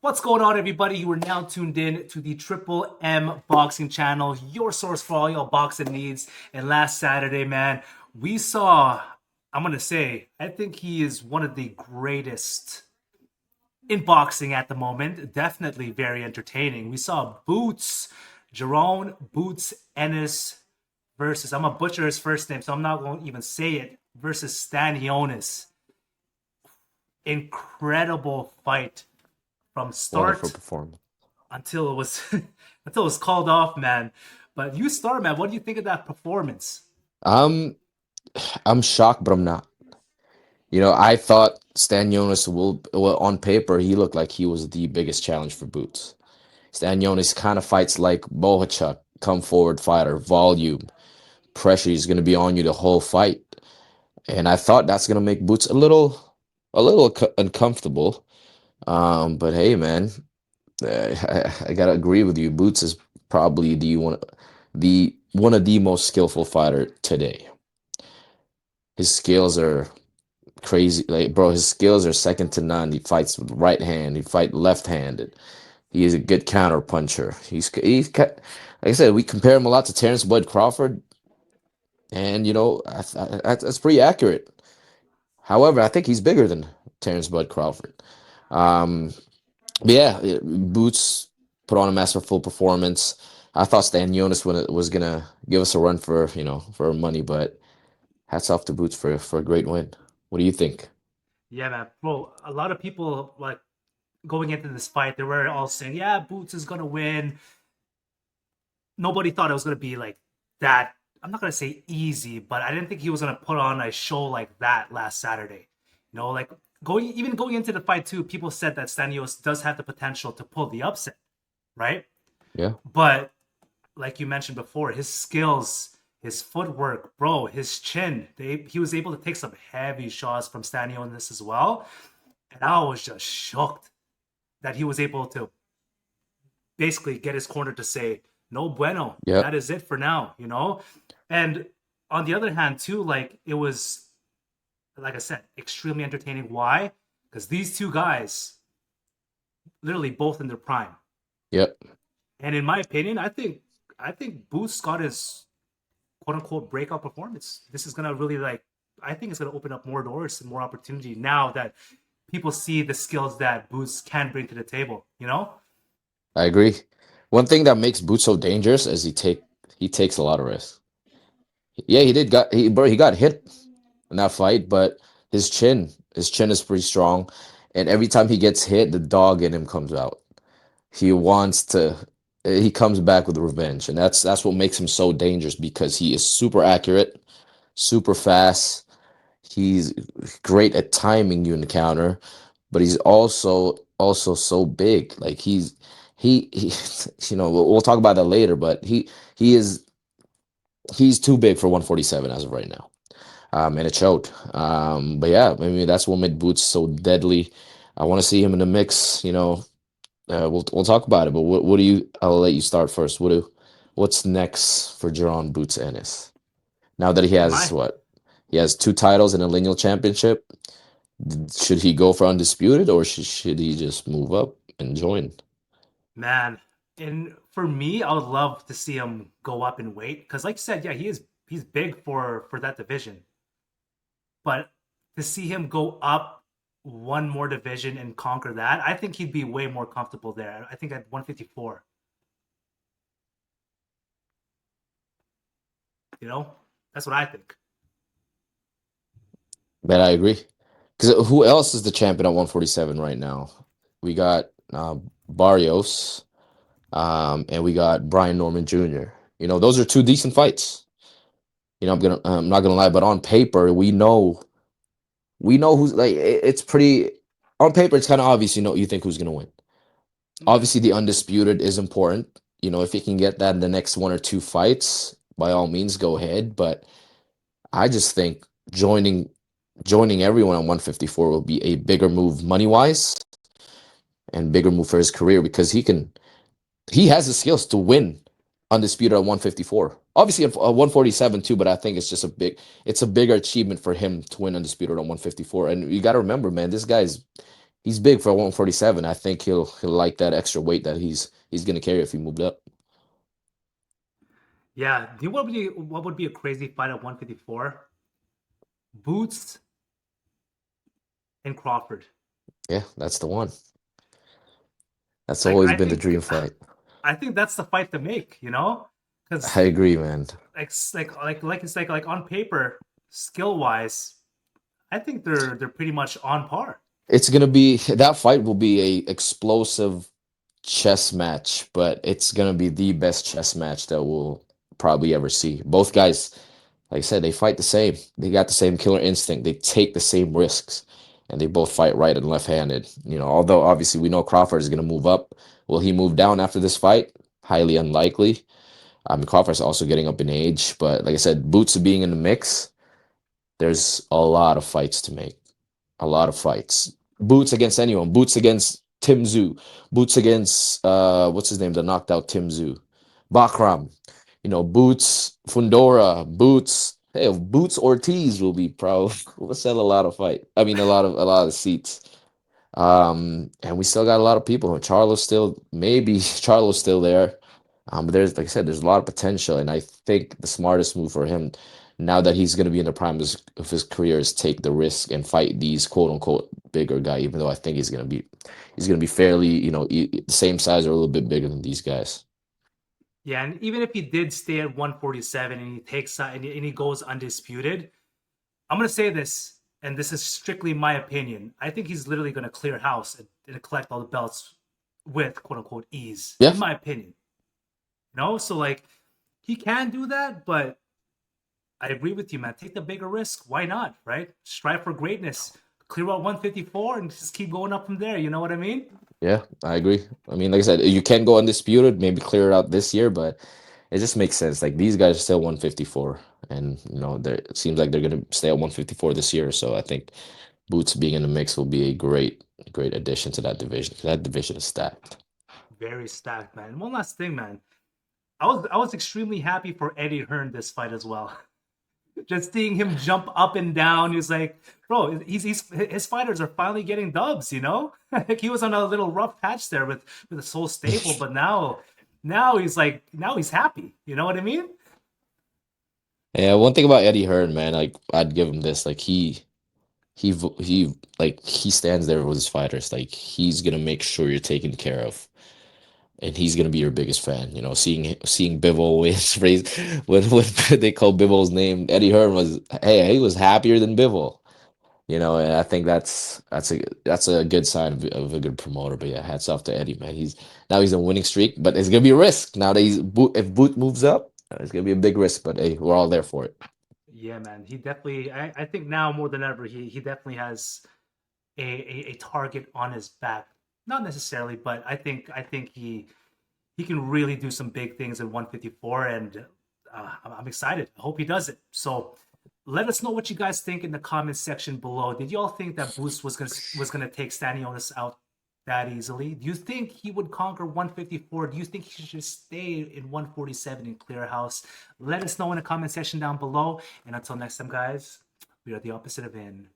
What's going on, everybody? You are now tuned in to the Triple M Boxing Channel, your source for all your boxing needs. And last Saturday, man, we saw, I'm going to say, I think he is one of the greatest in boxing at the moment. Definitely very entertaining. We saw Jaron Boots Ennis versus, I'm going to butcher his first name, so I'm not going to even say it, versus Stanionis. Incredible fight from Wonderful start performance. until it was until it was called off, man. But you start, man. What do you think of that performance? Um, I'm shocked, but I'm not. I thought Stanionis well, on paper, he looked like he was the biggest challenge for Boots. Stanionis kind of fights like Bohachuk, come forward fighter, volume, pressure. He's going to be on you the whole fight. And I thought that's going to make Boots a little uncomfortable. But hey, man, I gotta agree with you. Boots is probably the one of the most skillful fighter today. His skills are crazy. Like, bro, his skills are second to none. He fights with right hand. He fight left-handed. He is a good counter puncher. Like I said, we compare him a lot to Terrence Bud Crawford, and that's pretty accurate. However, I think he's bigger than Terrence Bud Crawford. Um, but yeah, Boots put on a masterful performance. I thought Stanionis was gonna give us a run for money, but hats off to Boots for a great win. What do you think? Yeah, man. Bro, a lot of people like going into this fight, they were all saying, "Yeah, Boots is gonna win." Nobody thought it was gonna be like that. I'm not gonna say easy, but I didn't think he was gonna put on a show like that last Saturday. Like going into the fight too, people said that Stanios does have the potential to pull the upset, right? Yeah. But like you mentioned before, his skills, his footwork, bro, his chin, he was able to take some heavy shots from Stanio in this as well. And I was just shocked that he was able to basically get his corner to say, no bueno, Yep. that is it for now. And on the other hand, too, like it was, like I said, extremely entertaining. Why? Because these two guys, literally both in their prime. Yep. And in my opinion, I think Boots got his quote unquote breakout performance. This is gonna really I think it's gonna open up more doors and more opportunity now that people see the skills that Boots can bring to the table. I agree. One thing that makes Boots so dangerous is he takes a lot of risks. Yeah, he got hit in that fight, but his chin is pretty strong, and every time he gets hit, the dog in him comes out. He wants to he comes back with revenge, and that's what makes him so dangerous because he is super accurate, super fast. He's great at timing you in the counter, but he's also so big. Like he we'll talk about that later, but he's too big for 147 as of right now. And it showed. But yeah, I mean that's what made Boots so deadly. I want to see him in the mix. We'll talk about it. But what do you? I'll let you start first. What's next for Jaron Boots Ennis? Now that he In has my what? He has two titles and a lineal championship. Should he go for undisputed or should he just move up and join? man, and for me, I would love to see him go up in weight because, like you said, yeah, he's big for that division. But to see him go up one more division and conquer that, I think he'd be way more comfortable there. I think at 154, you know, that's what I think. But I agree. Because who else is the champion at 147 right now? We got Barrios, and we got Brian Norman Jr. Those are two decent fights. I'm not gonna lie, but on paper, we know who's like it's pretty on paper. It's kind of obvious. You think who's gonna win. Yeah, Obviously, the undisputed is important. If you can get that in the next one or two fights, by all means, go ahead. But I just think joining everyone on 154 will be a bigger move money wise and bigger move for his career because he has the skills to win undisputed at 154. Obviously at 147 too, but I think it's a bigger achievement for him to win undisputed on 154. And you got to remember, man, this guy's he's big for 147. I think he'll like that extra weight that he's gonna carry if he moved up. Yeah. Do you know what would be a crazy fight at 154? Boots and Crawford. Yeah, that's the one. That's Like always I been the think dream fight. I think that's the fight to make, I because agree, man. like on paper, skill wise, I think they're pretty much on par. It's gonna be that fight will be a explosive chess match, but it's gonna be the best chess match that we'll probably ever see. Both guys, like I said, they fight the same. They got the same killer instinct. They take the same risks, and they both fight right and left-handed. Although obviously we know Crawford is gonna move up. Will he move down after this fight? Highly unlikely. I mean, Crawford's also getting up in age, but like I said, Boots being in the mix, there's a lot of fights to make. A lot of fights. Boots against anyone. Boots against Tim Tszyu. Boots against what's his name? The knocked out Tim Tszyu. Bakram. Boots Fundora. Boots. Hey, Boots Ortiz will be pro. We'll sell a lot of fight. I mean, a lot of seats. And we still got a lot of people. Charlo's still maybe Charlo's still there. But there's like I said, there's a lot of potential, and I think the smartest move for him now that he's going to be in the prime of his career is take the risk and fight these quote unquote bigger guy. Even though I think he's going to be fairly the same size or a little bit bigger than these guys. Yeah, and even if he did stay at 147 and he takes and he goes undisputed, I'm gonna say this, and this is strictly my opinion. I think he's literally gonna clear house and collect all the belts with quote unquote ease, Yeah, in my opinion. So like he can do that, but I agree with you, man. Take the bigger risk. Why not? Right? Strive for greatness. Clear out 154 and just keep going up from there. You know what I mean? yeah, I agree. I mean, like I said, you can go undisputed, maybe clear it out this year, but it just makes sense. Like these guys are still 154, and it seems like they're gonna stay at 154 this year. So I think Boots being in the mix will be a great addition to that division. That division is stacked. Very stacked, man. And one last thing, man. I was extremely happy for Eddie Hearn this fight as well. Just seeing him jump up and down, he's like, bro, his fighters are finally getting dubs, Like he was on a little rough patch there with the Soul Staple, but now he's happy. You know what I mean? Yeah, one thing about Eddie Hearn, man, like I'd give him this, like he stands there with his fighters, like he's gonna make sure you're taken care of, and he's gonna be your biggest fan. Seeing Bivol with raised when they call Bivol's name, Eddie Hearn was he was happier than Bivol. And I think that's a good sign of a good promoter. But yeah, hats off to Eddie, man. He's a winning streak, but it's gonna be a risk now that if Boot moves up, it's gonna be a big risk. But hey, we're all there for it. Yeah, man. He definitely. I think now more than ever, he definitely has a target on his back. Not necessarily, but I think he can really do some big things in 154, and I'm excited. I hope he does it. So let us know what you guys think in the comments section below. Did y'all think that Boost was gonna take Stanionis out that easily? Do you think he would conquer 154? Do you think he should stay in 147 in clear house? Let us know in the comment section down below. And until next time, guys, we are the opposite of in.